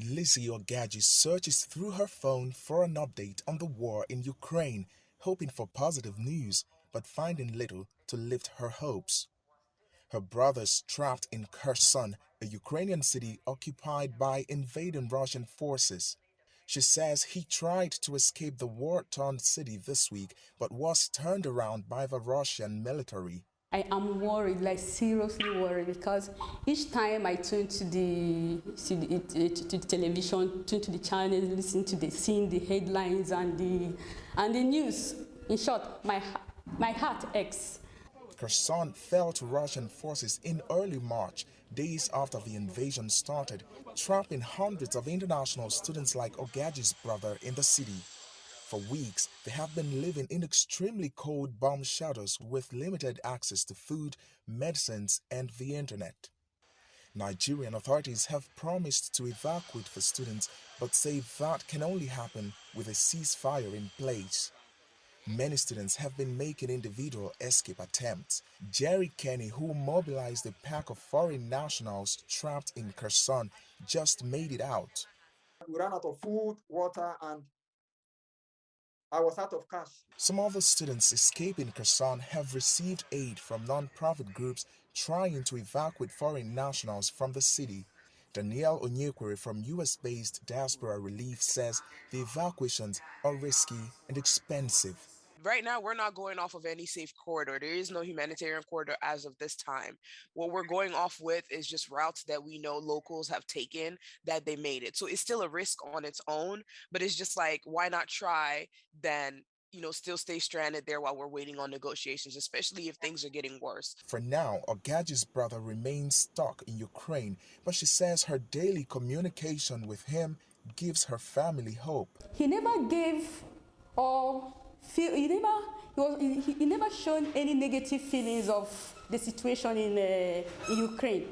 Lizzie Ogaji searches through her phone for an update on the war in Ukraine, hoping for positive news, but finding little to lift her hopes. Her brother's trapped in Kherson, a Ukrainian city occupied by invading Russian forces. She says he tried to escape the war-torn city this week but was turned around by the Russian military. I am worried, like seriously worried, because each time I turn to the television, turn to the channels, listen to seeing the headlines and the news. In short, my heart aches. Kherson fell to Russian forces in early March, days after the invasion started, trapping hundreds of international students like Ogaji's brother in the city. For weeks, they have been living in extremely cold bomb shelters with limited access to food, medicines, and the internet. Nigerian authorities have promised to evacuate the students, but say that can only happen with a ceasefire in place. Many students have been making individual escape attempts. Jerry Kenny, who mobilized a pack of foreign nationals trapped in Kherson, just made it out. We ran out of food, water, and I was out of cash. Some other students escaping Kherson have received aid from non-profit groups trying to evacuate foreign nationals from the city. Danielle Onyekwere from US-based Diaspora Relief says the evacuations are risky and expensive. Right now, we're not going off of any safe corridor. There is no humanitarian corridor as of this time. What we're going off with is just routes that we know locals have taken that they made it. So it's still a risk on its own, but it's just like, why not try then, still stay stranded there while we're waiting on negotiations, especially if things are getting worse. For now, Ogaji's brother remains stuck in Ukraine, but she says her daily communication with him gives her family hope. He never gave or he never shown any negative feelings of the situation in Ukraine.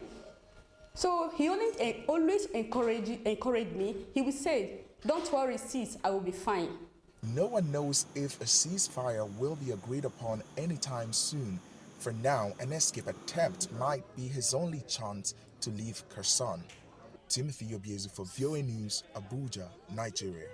So he always encouraged me. He would say, "Don't worry, sis, I will be fine." No one knows if a ceasefire will be agreed upon anytime soon. For now, an escape attempt might be his only chance to leave Kherson. Timothy Obiezu for VOA News, Abuja, Nigeria.